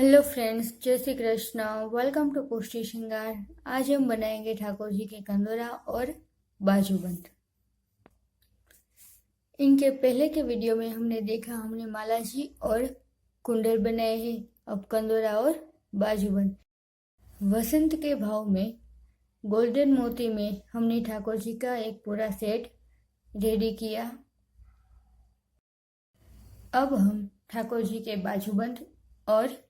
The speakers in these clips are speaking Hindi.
हेलो फ्रेंड्स, जय श्री कृष्ण। वेलकम टू पुष्टि श्रृंगार। आज हम बनाएंगे ठाकुर जी के कंदोरा और बाजूबंद। इनके पहले के वीडियो में हमने देखा, हमने माला जी और कुंडल बनाए हैं। अब कंदोरा और बाजूबंद। वसंत के भाव में गोल्डन मोती में हमने ठाकुर जी का एक पूरा सेट रेडी किया। अब हम ठाकुर जी के बाजूबंद और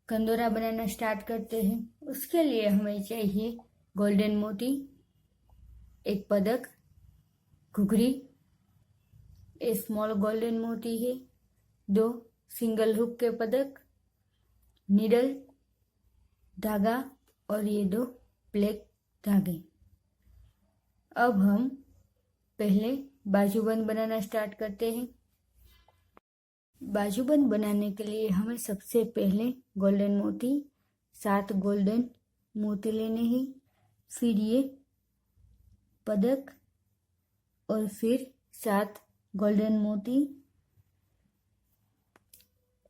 कंदोरा बनाना स्टार्ट करते हैं। उसके लिए हमें चाहिए गोल्डन मोती, एक पदक, घुघरी, एक स्मॉल गोल्डन मोती है, 2 सिंगल हुक के पदक, नीडल, धागा और ये 2 ब्लैक धागे। अब हम पहले बाजूबंद बनाना स्टार्ट करते हैं। बाजूबंद बनाने के लिए हमें सबसे पहले गोल्डन मोती 7 गोल्डन मोती लेने हैं, फिर ये पदक और फिर 7 गोल्डन मोती।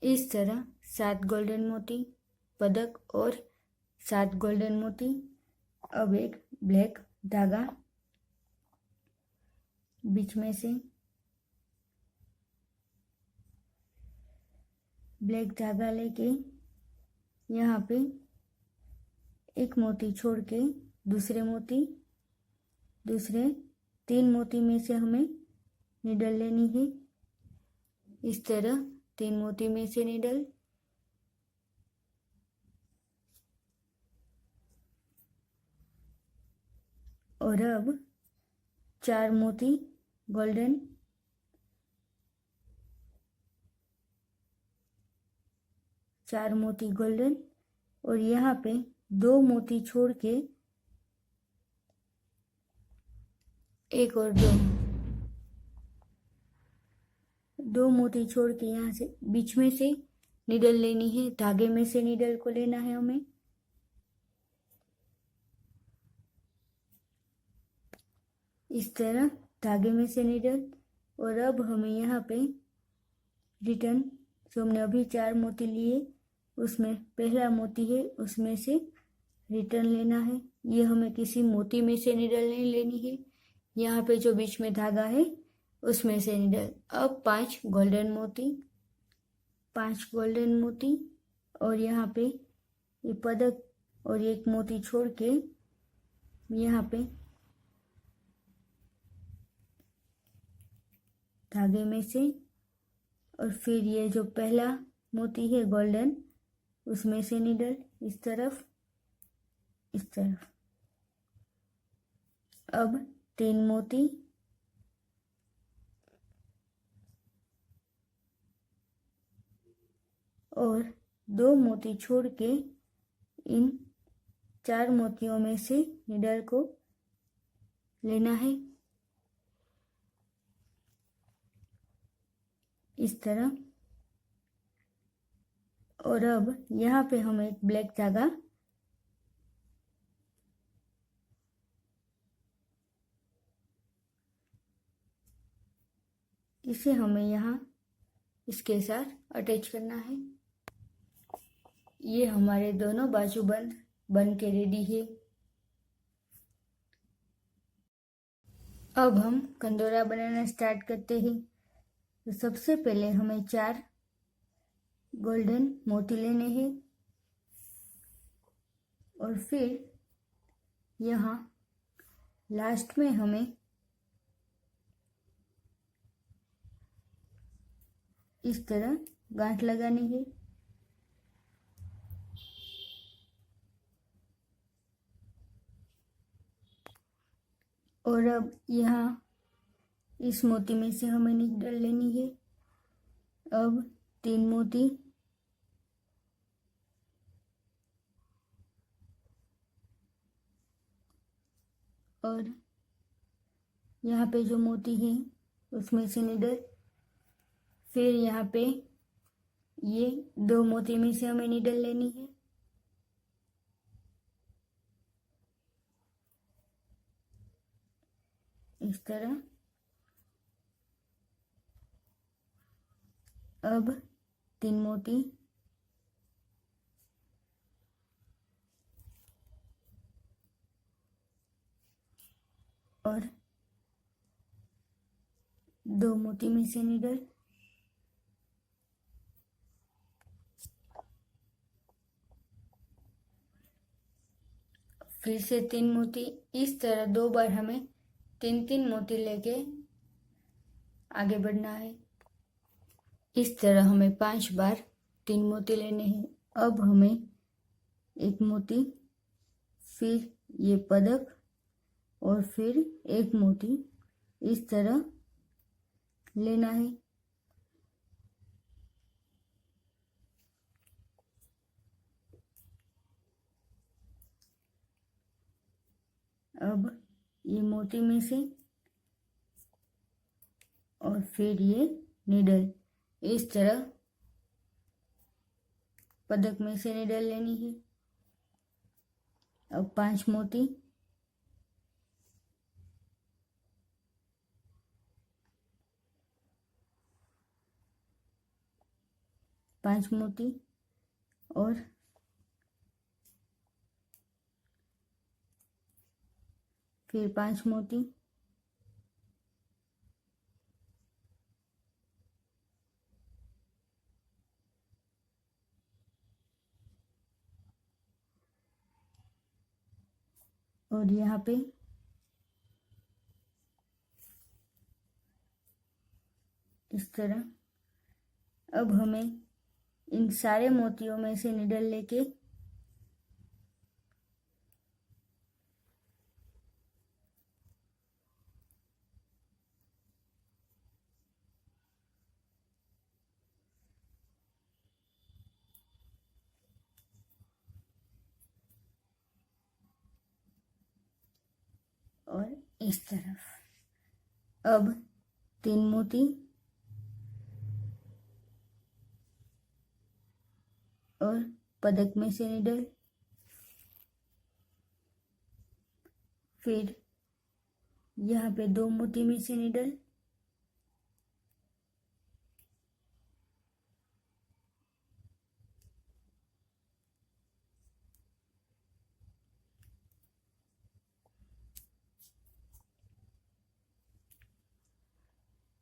इस तरह 7 गोल्डन मोती, पदक और 7 गोल्डन मोती। अब एक ब्लैक धागा बीच में से, ब्लैक धागा लेके यहाँ पे एक मोती छोड़ के दूसरे 3 मोती में से हमें नीडल लेनी है। इस तरह 3 मोती में से नीडल, और अब 4 मोती गोल्डन, और यहाँ पे 2 मोती छोड़ के एक और 2 मोती छोड़ के यहाँ से बीच में से नीडल लेनी है। धागे में से नीडल को लेना है हमें। इस तरह धागे में से नीडल, और अब हमें यहाँ पे रिटर्न, जो हमने अभी 4 मोती लिए उसमें पहला मोती है, उसमें से रिटर्न लेना है। ये हमें किसी मोती में से नीडल नहीं लेनी है। यहाँ पे जो बीच में धागा है उसमें से नीडल। अब 5 गोल्डन मोती, और यहाँ पे ये पदक और एक मोती छोड़ के यहाँ पे धागे में से, और फिर ये जो पहला मोती है गोल्डन, उसमें से नीडल इस तरफ। अब 3 मोती, और 2 मोती छोड़ के इन 4 मोतियों में से नीडल को लेना है इस तरह। और अब यहाँ पे हम एक ब्लैक धागा इसे हमें यहाँ इसके साथ अटैच करना है। ये हमारे दोनों बाजूबंद बन के रेडी है। अब हम कंदोरा बनाना स्टार्ट करते हैं। तो सबसे पहले हमें 4 गोल्डन मोती लेने हैं, और फिर यहाँ लास्ट में हमें इस तरह गांठ लगानी है। और अब यहाँ इस मोती में से हमें नीडल लेनी है। अब 3 मोती, और यहाँ पे जो मोती है उसमें से नीडल, फिर यहाँ पे ये 2 मोती में से हमें नीडल लेनी है। इस तरह। अब 3 मोती, और 2 मोती में से नीडल, फिर से 3 मोती। इस तरह 2 बार हमें 3-3 मोती लेके आगे बढ़ना है। इस तरह हमें 5 बार 3 मोती लेने हैं। अब हमें 1 मोती, फिर ये पदक और फिर 1 मोती इस तरह लेना है। अब ये मोती में से और फिर ये नीडल, इस तरह पदक में से नीडल लेनी है। अब 5 मोती, और फिर 5 मोती, और यहाँ पे इस तरह। अब हमें इन सारे मोतियों में से निडल लेके और इस तरफ। अब 3 मोती और पदक में से निडल, फिर यहाँ पे 2 मोती में से निडल,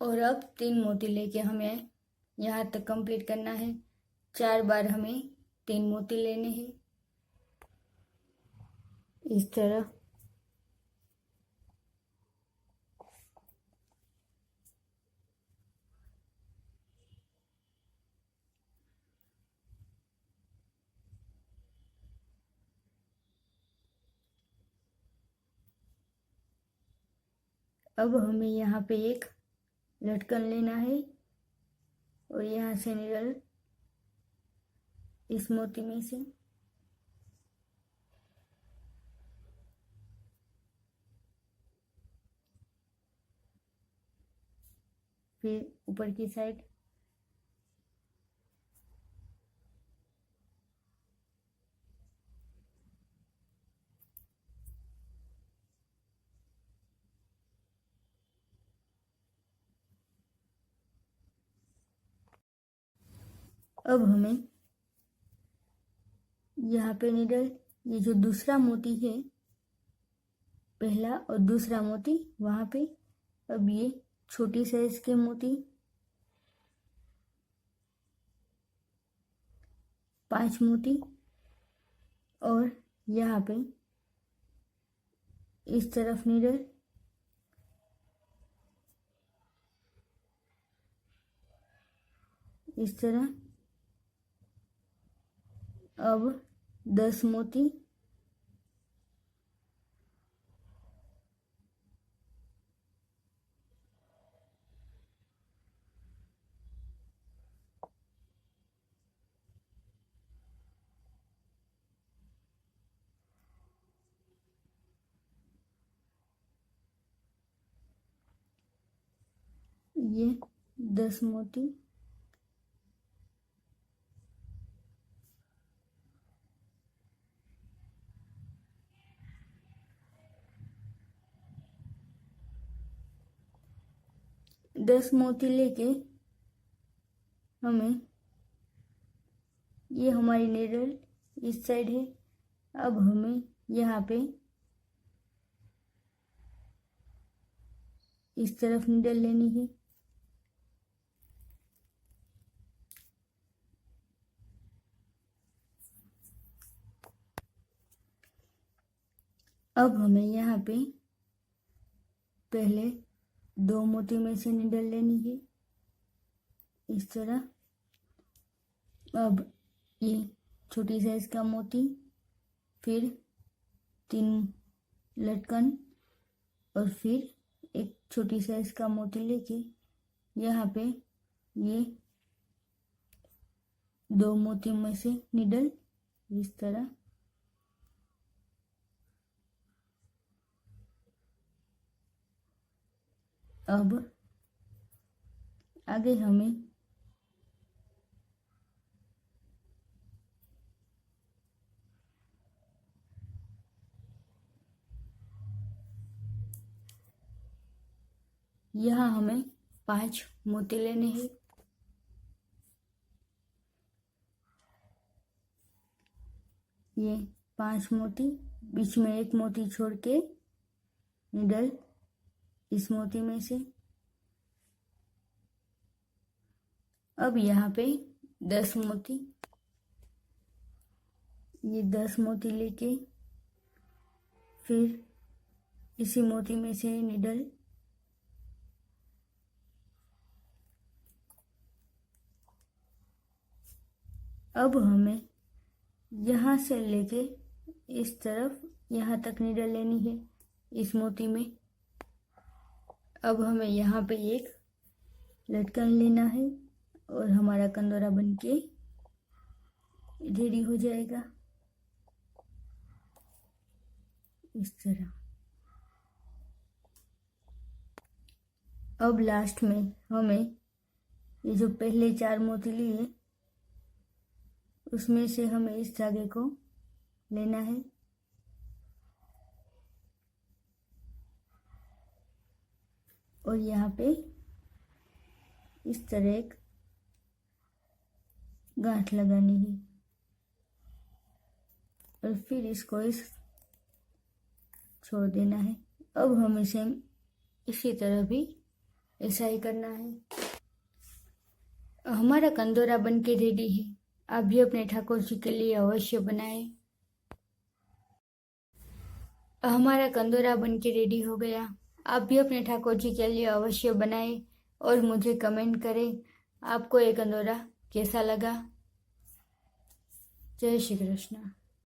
और अब 3 मोती लेके हमें यहाँ तक कंप्लीट करना है। 4 बार हमें 3 मोती लेने हैं इस तरह। अब हमें यहाँ पे एक लटकन लेना है और यहाँ से निडल इस मोती में से, फिर ऊपर की साइड, अब हमें यहाँ पे निडल, ये जो दूसरा मोती है, पहला और दूसरा मोती वहाँ पे, अब ये छोटी साइज के मोती 5 मोती, और यहाँ पे इस तरफ निडल, इस तरह। अब 10 मोती, ये 10 मोती, दस मोती लेके हमें, ये हमारी निडल इस साइड है। अब हमें यहाँ पे इस तरफ नीडल लेनी है। अब हमें यहाँ पे पहले 2 मोती में से नीडल लेनी है इस तरह। अब ये छोटी साइज का मोती, फिर 3 लटकन और फिर एक छोटी साइज का मोती लेके यहाँ पे ये 2 मोती में से नीडल इस तरह। अब आगे हमें यहाँ हमें 5 मोती लेने हैं। ये 5 मोती, बीच में एक मोती छोड़ के नीडल इस मोती में से। अब यहाँ पे 10 मोती, ये 10 मोती लेके फिर इसी मोती में से नीडल अब हमें यहाँ से लेके इस तरफ यहाँ तक नीडल लेनी है इस मोती में। अब हमें यहाँ पे एक लटकन लेना है और हमारा कंदोरा बनके रेडी हो जाएगा इस तरह। अब लास्ट में हमें ये जो पहले 4 मोती लिए उसमें से हमें इस धागे को लेना है और यहाँ पे इस तरह एक गांठ लगानी है और फिर इसको छोड़ देना है। अब हमें सेम इसी तरह भी ऐसा ही करना है। हमारा कंदोरा बनके रेडी है। आप भी अपने ठाकुर जी के लिए अवश्य बनाएं। हमारा कंदोरा बनके रेडी हो गया। आप भी अपने ठाकुर जी के लिए अवश्य बनाएं और मुझे कमेंट करें आपको ये कंदोरा कैसा लगा। जय श्री कृष्ण।